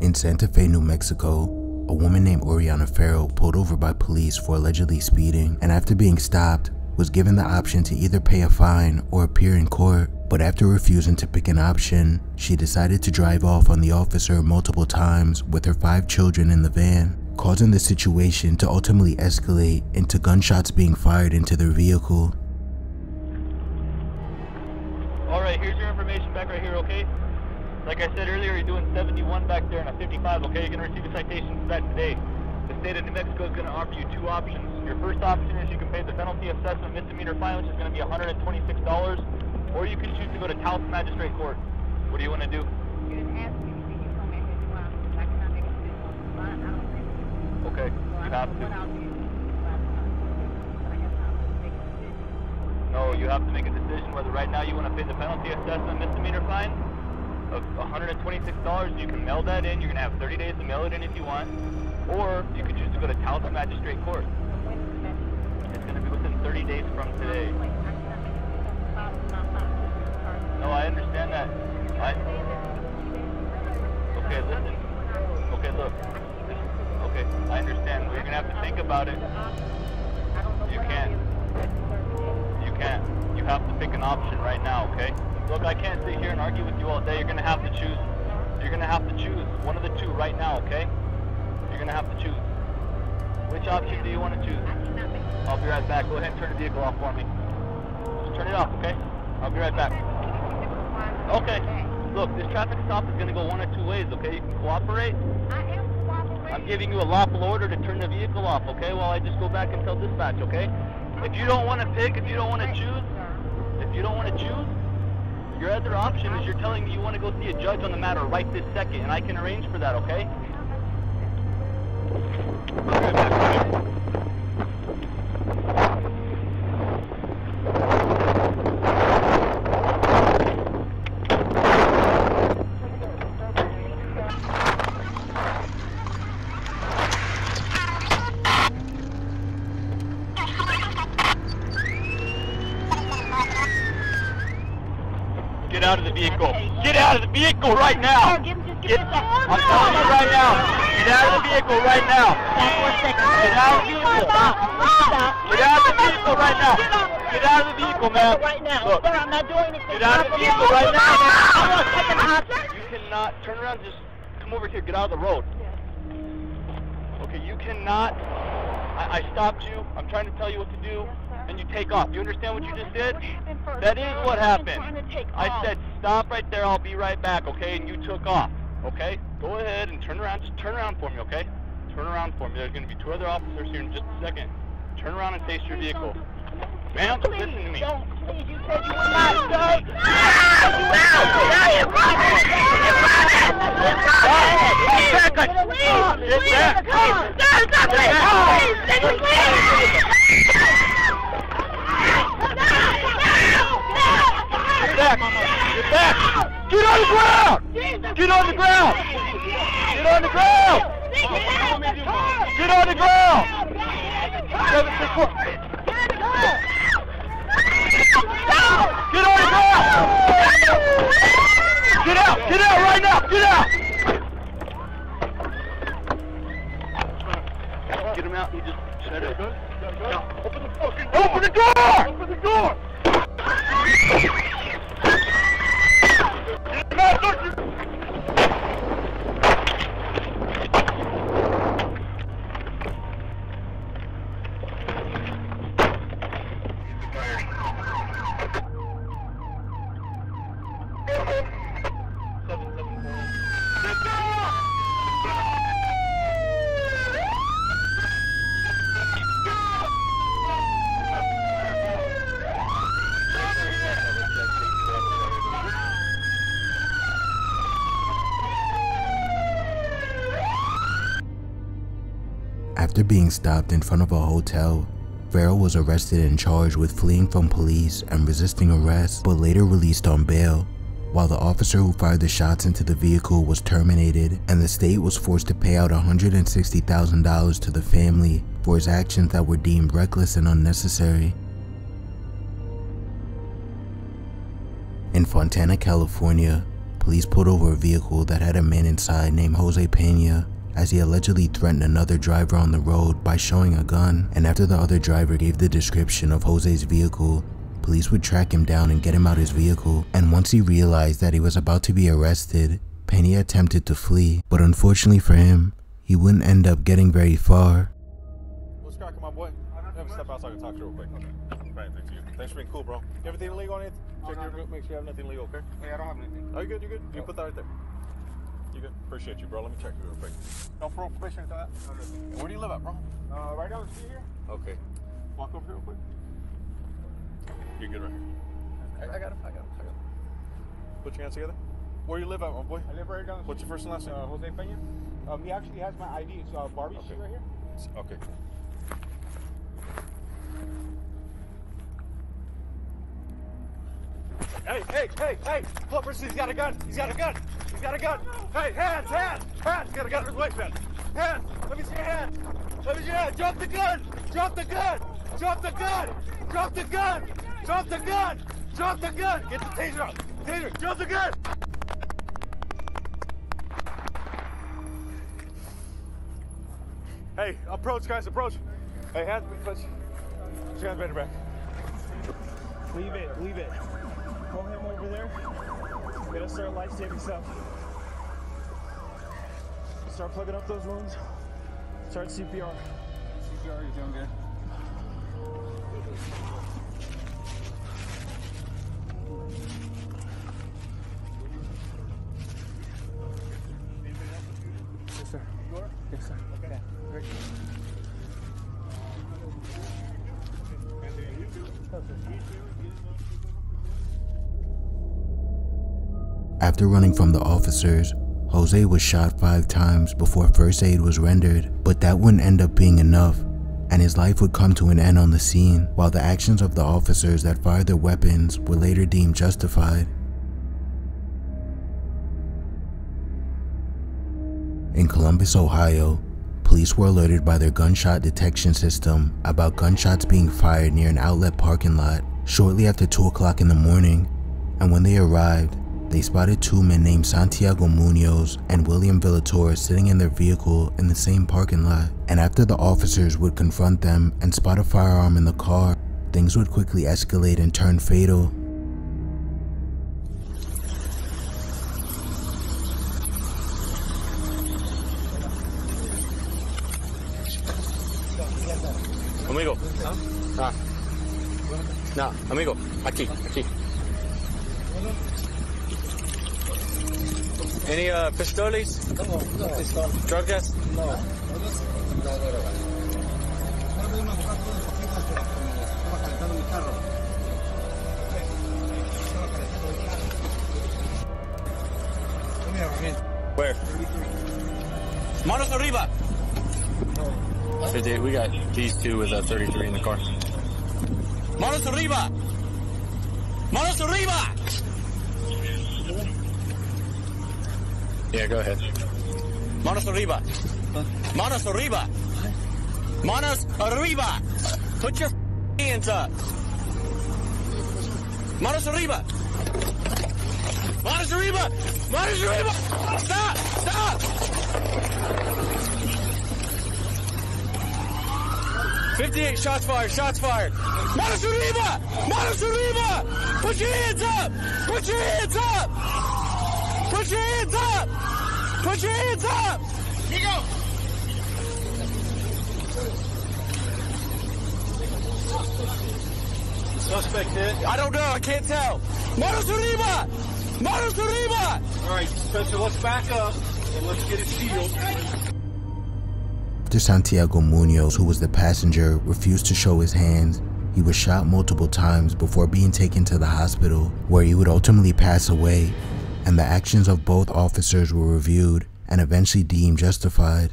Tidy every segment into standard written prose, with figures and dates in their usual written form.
In Santa Fe, New Mexico, a woman named Oriana Farrell pulled over by police for allegedly speeding, and after being stopped, was given the option to either pay a fine or appear in court. But after refusing to pick an option, she decided to drive off on the officer multiple times with her 5 children in the van, causing the situation to ultimately escalate into gunshots being fired into their vehicle. Alright, here's your information back right here, okay? Like I said earlier, you're doing 71 back there and a 55, okay? You're going to receive a citation for that today. The state of New Mexico is going to offer you 2 options. Your first option is you can pay the penalty assessment misdemeanor fine, which is going to be $126, or you can choose to go to Taos Magistrate Court. What do you want to do? You didn't ask me anything. You told me I had to go out. I cannot make a decision on the spot. I don't think so. Okay, you have to. No, you have to make a decision whether right now you want to pay the penalty assessment misdemeanor fine of $126. You can mail that in. You're going to have 30 days to mail it in if you want. Or you can choose to go to Taos Magistrate Court. It's going to be within 30 days from today. No, I understand that. Okay, listen. Okay, look. Okay, I understand. You're going to have to think about it. You can't. You can't. You have to pick an option right now, okay? Look, I can't sit here and argue with you all day. You're going to have to choose. You're going to have to choose one of the 2 right now, okay? You're going to have to choose. Which option do you want to choose? I'll be right back. Go ahead and turn the vehicle off for me. Just turn it off, okay? I'll be right back. Okay. Look, this traffic stop is going to go one of 2 ways, okay? You can cooperate. I am cooperating. I'm giving you a lawful order to turn the vehicle off, okay? While I just go back and tell dispatch, okay? If you don't want to pick, if you don't want to choose, your other option is you're telling me you want to go see a judge on the matter right this second, and I can arrange for that, okay? I'll be right back, okay? Get out of the vehicle. Get out of the vehicle right now. I'm telling you right now. Get out of the vehicle right now. Get out of the vehicle. Get out of the vehicle right now. Get out of the vehicle, man. Look. I'm not doing anything. Get out of the vehicle right now. You cannot turn around. Just come over here. Get out of the road. Okay, you cannot. I stopped you. I'm trying to tell you what to do. And you take off. You understand what you just did? That is what happened. I said, stop right there, I'll be right back, okay? And you took off, okay? Go ahead and turn around. Just turn around for me, okay? Turn around for me. There's going to be 2 other officers here in just a second. Turn around and face your vehicle. Ma'am, listen to me. Don't, please. You said you were not, sir. Get back! Get on the ground! Get on the ground! Get on the ground! Get on the ground! 764. Get on the ground! Get out! Get out right now! Get out! Get him out. He just shut it. Open the door! Open the door! After being stopped in front of a hotel, Farrell was arrested and charged with fleeing from police and resisting arrest, but later released on bail, while the officer who fired the shots into the vehicle was terminated, and the state was forced to pay out $160,000 to the family for his actions that were deemed reckless and unnecessary. In Fontana, California, police pulled over a vehicle that had a man inside named Jose Pena, as he allegedly threatened another driver on the road by showing a gun, and after the other driver gave the description of Jose's vehicle, police would track him down and get him out his vehicle, and once he realized that he was about to be arrested, Pena attempted to flee, but unfortunately for him, he wouldn't end up getting very far. What's cracking, my boy? Let me step outside and talk to you real quick. Right, thank you. Thanks for being cool, bro. Everything illegal on it? Check your, make sure you have nothing illegal, okay? Hey, I don't have anything. Oh, you good, you good? You can put that right there. You good? Appreciate you, bro. Let me check you real quick. No parole, probation, or that? And where do you live at, bro? Right down the street here. Okay. Walk over here real quick. You're good right here. I got him. Put your hands together. Where you live at, my boy? I live right down the street. What's your first and last name? Jose Pena. He actually has my ID. It's Barbie Street right here. Okay. Hey! Look, he's got a gun! He's got a gun! Hey, hands! He's got a gun in his waistband! Hands! Let me see your hands! Drop the gun! Get the taser out! Drop the gun! Hey, approach, guys, approach! Hey, hands, put your hands behind your back. Leave it. Pull him over there. Get us our life-saving stuff. Start plugging up those wounds. Start CPR. CPR, you're doing good. Yes, sir. Yes, sir. Okay. Great. After running from the officers, Jose was shot 5 times before first aid was rendered, but that wouldn't end up being enough, and his life would come to an end on the scene, while the actions of the officers that fired their weapons were later deemed justified. In Columbus, Ohio, police were alerted by their gunshot detection system about gunshots being fired near an outlet parking lot shortly after 2 o'clock in the morning, and when they arrived, they spotted 2 men named Santiago Munoz and William Villator sitting in their vehicle in the same parking lot, and after the officers would confront them and spot a firearm in the car, things would quickly escalate and turn fatal. Amigo. No, amigo. Aquí. Any pistoles? No. Drogas? No. Where? Manos arriba! We got these 2 with a 33 in the car. Manos arriba! Manos arriba! Yeah, go ahead. Manos arriba. Manos arriba. Manos arriba. Put your hands up. Manos arriba. Manos arriba. Manos arriba. Stop. 58 shots fired. Manos arriba. Put your hands up. Put your hands up. Nico. Suspect hit? I don't know. I can't tell. Manos arriba. All right, Spencer, let's back up and let's get it sealed. After Santiago Munoz, who was the passenger, refused to show his hands, he was shot multiple times before being taken to the hospital, where he would ultimately pass away, and the actions of both officers were reviewed and eventually deemed justified.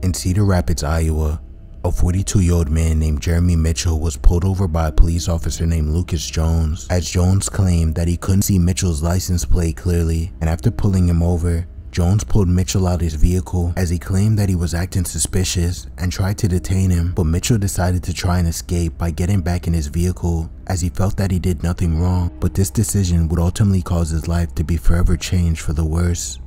In Cedar Rapids, Iowa, a 42-year-old man named Jeremy Mitchell was pulled over by a police officer named Lucas Jones, as Jones claimed that he couldn't see Mitchell's license plate clearly, and after pulling him over, Jones pulled Mitchell out his vehicle as he claimed that he was acting suspicious and tried to detain him, but Mitchell decided to try and escape by getting back in his vehicle as he felt that he did nothing wrong, but this decision would ultimately cause his life to be forever changed for the worse.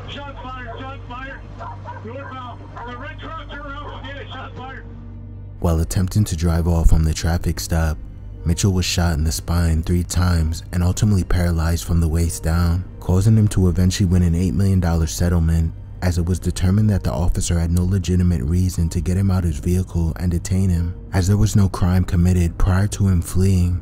Shots fired. Northbound. The red truck, turn around, we'll get it. Shots fired. While attempting to drive off from the traffic stop, Mitchell was shot in the spine 3 times and ultimately paralyzed from the waist down, causing him to eventually win an $8 million settlement, as it was determined that the officer had no legitimate reason to get him out of his vehicle and detain him, as there was no crime committed prior to him fleeing.